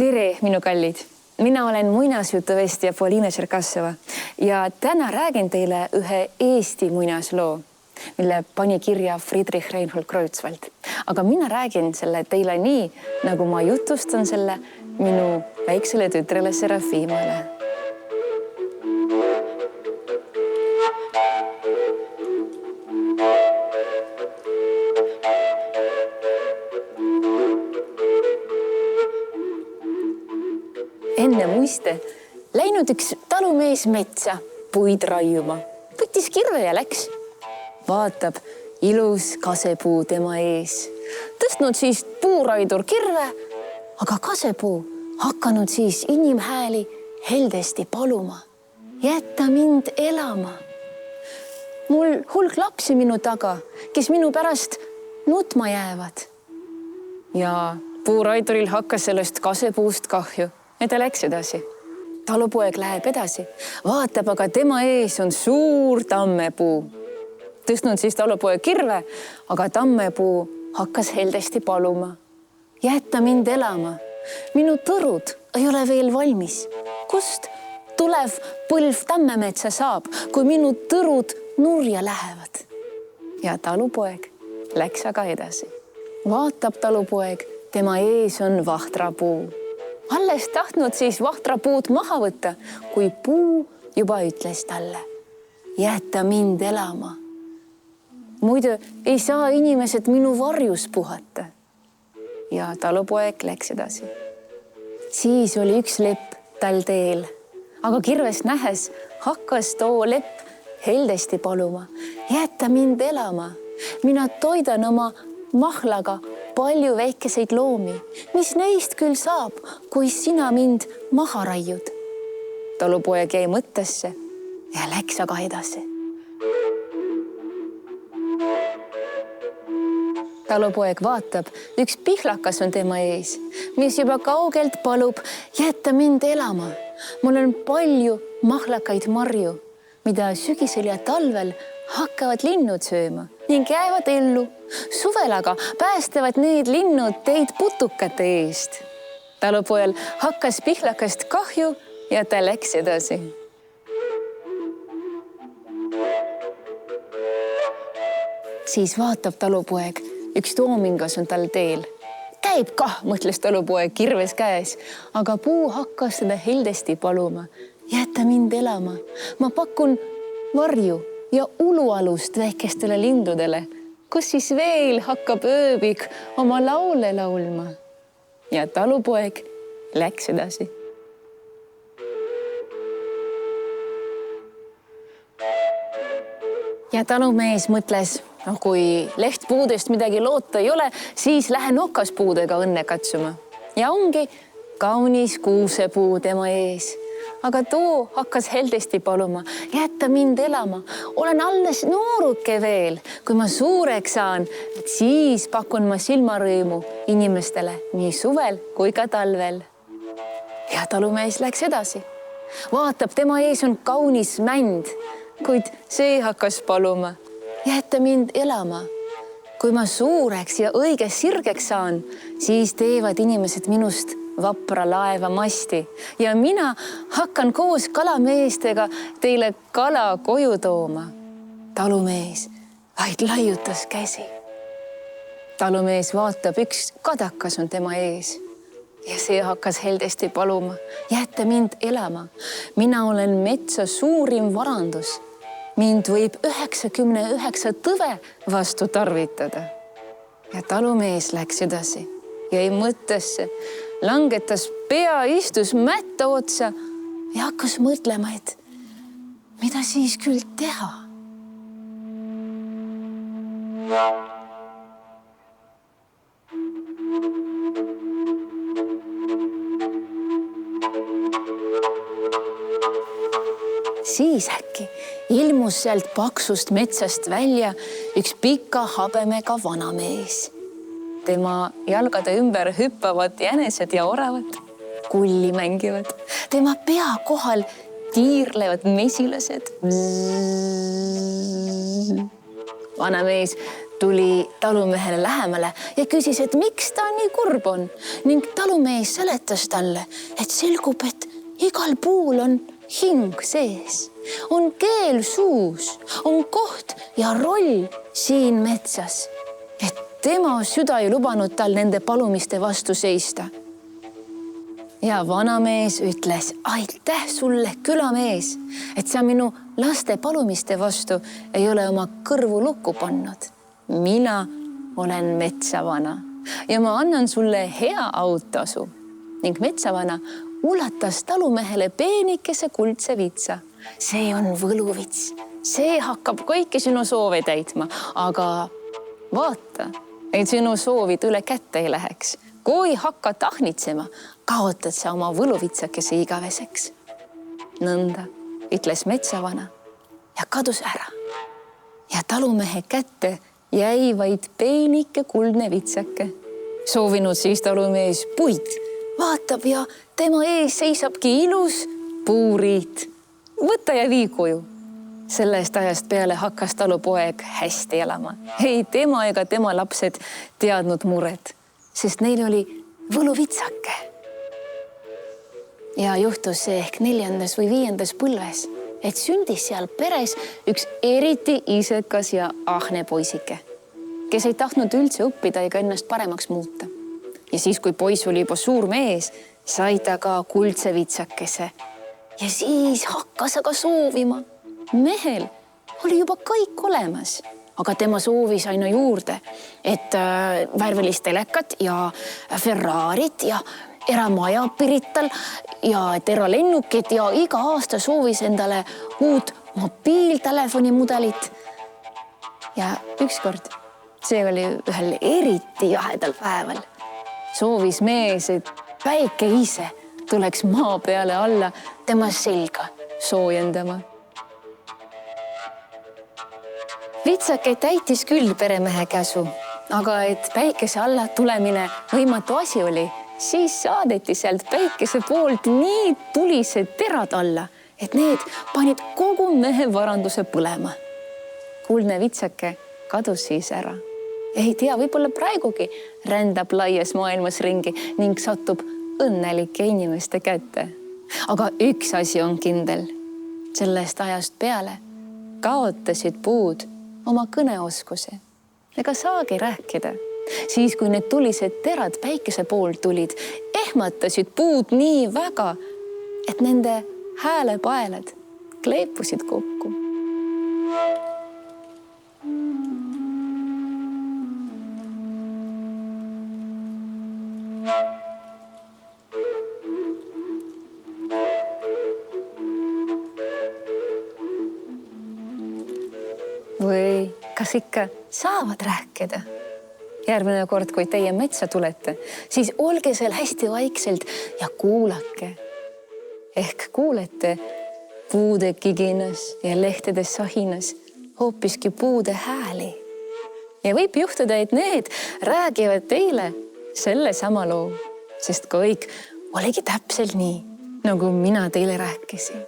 Tere, minu kallid! Mina olen muinasjutuvestja Polina Tšerkassova ja täna räägin teile ühe Eesti muinasloo, mille pani kirja Friedrich Reinhold Kreutzwald. Aga mina räägin selle teile nii, nagu ma jutustan selle minu väiksele tütrele Serafimale. Enne muiste läinud üks talumees metsa puid raiuma. Võttis kirve ja läks. Vaatab ilus kasepuu tema ees. Tõstnud siis puuraidur kirve, aga kasepuu hakanud siis inimhääli heldesti paluma. Jätta mind elama. Mul hulk lapsi minu taga, kes minu pärast nutma jäävad. Ja puuraiduril hakkas sellest kasepuust kahju. Ja ta läks edasi. Talupoeg läheb edasi. Vaatab, aga tema ees on suur tammepuu. Tõstnud siis talupoeg kirve, aga tammepuu hakkas heldesti paluma. Jätta mind elama. Minu tõrud ei ole veel valmis. Kust tulev põlv tammemetsa saab, kui minu tõrud nurja lähevad? Ja talupoeg läks aga edasi. Vaatab talupoeg, tema ees on vahtrapuu. Alles tahtnud siis vahtrapuud maha võtta, kui puu juba ütles talle. Jätta mind elama. Muidu ei saa inimesed minu varjus puhata. Ja talupoeg läks edasi. Siis oli üks lepp tal teel. Aga kirvest nähes hakkas too lepp heldesti paluma. Jätta mind elama. Mina toidan oma mahlaga palju väikeseid loomi, mis neist küll saab, kui sina mind maha raiud. Talupoeg jäi mõttesse ja läks aga edasi. Talupoeg vaatab, üks pihlakas on tema ees, mis juba kaugelt palub, jätta mind elama. Mul on palju mahlakaid marju, mida sügisel ja talvel hakkavad linnud sööma ning jäävad ellu. Suvel aga päästavad need linnud teid putukate eest. Talupoel hakkas pihlakast kahju ja ta läks edasi. Siis vaatab talupoeg, üks toomingas on tal teel. Käib kah, mõtles talupoeg kirves käes, aga puu hakkas seda heldesti paluma. Jätta mind elama. Ma pakun varju ja ulualust väikestele lindudele, kus siis veel hakkab ööbik oma laule laulma. Ja talupoeg läks edasi. Ja talumees mõtles, kui lehtpuudest midagi loota ei ole, siis lähen okaspuudega õnne katsuma. Ja ongi kaunis kuusepuu tema ees. Aga too hakkas heldesti paluma. Jätta mind elama. Olen alles nooruke veel. Kui ma suureks saan, siis pakun ma silmarõõmu inimestele nii suvel kui ka talvel. Ja talumees läks edasi. Vaatab, tema ees on kaunis mänd, kuid see hakkas paluma. Jätta mind elama. Kui ma suureks ja õiges sirgeks saan, siis teevad inimesed minust vapra laeva masti ja mina hakkan koos kalameestega teile kala koju tooma. Talumees vaid laiutas käsi. Talumees vaatab, üks kadakas on tema ees ja see hakkas heldesti paluma. Jätta mind elama. Mina olen metsa suurim varandus. Mind võib 99 tõve vastu tarvitada. Ja talumees läks edasi, jäi mõttesse, langetas pea, istus mätta otsa ja hakkas mõtlema, et mida siis küll teha. Siis äkki ilmus sealt paksust metsast välja üks pika habemega vanamees. Tema jalgade ümber hüppavad jänesed ja oravad, kulli mängivad. Tema pea kohal tiirlevad mesilased. Vanamees tuli talumehele lähemale ja küsis, et miks ta nii kurb on. Ning talumees seletas talle, et selgub, et igal puul on hing sees, on keel suus, on koht ja roll siin metsas. Et tema süda ei lubanud tal nende palumiste vastu seista. Ja vanamees ütles, aitäh sulle, külamees, et sa minu laste palumiste vastu ei ole oma kõrvu lukku pannud. Mina olen metsavana ja ma annan sulle hea autasu. Ning metsavana ulatas talumehele peenikese kuldse vitsa. See on võluvits. See hakkab kõiki sinu soove täitma, aga vaata, et sinu soovid üle kätte ei läheks. Kui hakka tahnitsema, kaotad sa oma võluvitsakese igaveseks. Nõnda ütles metsavana ja kadus ära. Ja talumehe kätte jäi vaid peenike kuldne vitsake. Soovinud siis talumees puid. Vaatab ja tema ees seisabki ilus puuriit. Võta ja vii koju. Sellest ajast peale hakkas talupoeg hästi elama. Ei tema ega tema lapsed teadnud muret, sest neil oli võluvitsake. Ja juhtus see ehk 4. või 5. põlves, et sündis seal peres üks eriti isekas ja ahne poisike, kes ei tahtnud üldse õppida ega ennast paremaks muuta. Ja siis, kui poiss oli juba suur mees, sai ta ka kuldse vitsakese. Ja siis hakkas aga soovima. Mehel oli juba kõik olemas, aga tema soovis aina juurde, et värvilist telekat ja Ferrarit ja eramaja Pirital ja eralennukit ja iga aasta soovis endale uut mobiiltelefoni mudelit. Ja ükskord, see oli ühel eriti jahedal päeval, soovis mees, et päike ise tuleks maa peale alla tema selga soojendama. Vitsake täitis küll peremehe käsu, aga et päikese alla tulemine võimatu asi oli, siis saadeti sealt päikese poolt nii tulised terad alla, et need panid kogu mehe varanduse põlema. Kuldne vitsake kadus siis ära. Ei tea, võib-olla praegugi rändab laias maailmas ringi ning satub õnnelike inimeste kätte. Aga üks asi on kindel. Sellest ajast peale kaotasid puud oma kõneoskuse ega saagi rääkida. Siis, kui need tulised terad päikese pool tulid, ehmatasid puud nii väga, et nende häälepaelad kleepusid kokku. Või kas ikka saavad rääkida? Järgmine kord, kui teie metsa tulete, siis olge seal hästi vaikselt ja kuulake. Ehk kuulete puude kiginas ja lehtede sahinas hoopiski puude hääli. Ja võib juhtuda, et need räägivad teile selle sama loo, sest kõik oligi täpselt nii, nagu mina teile rääkisin.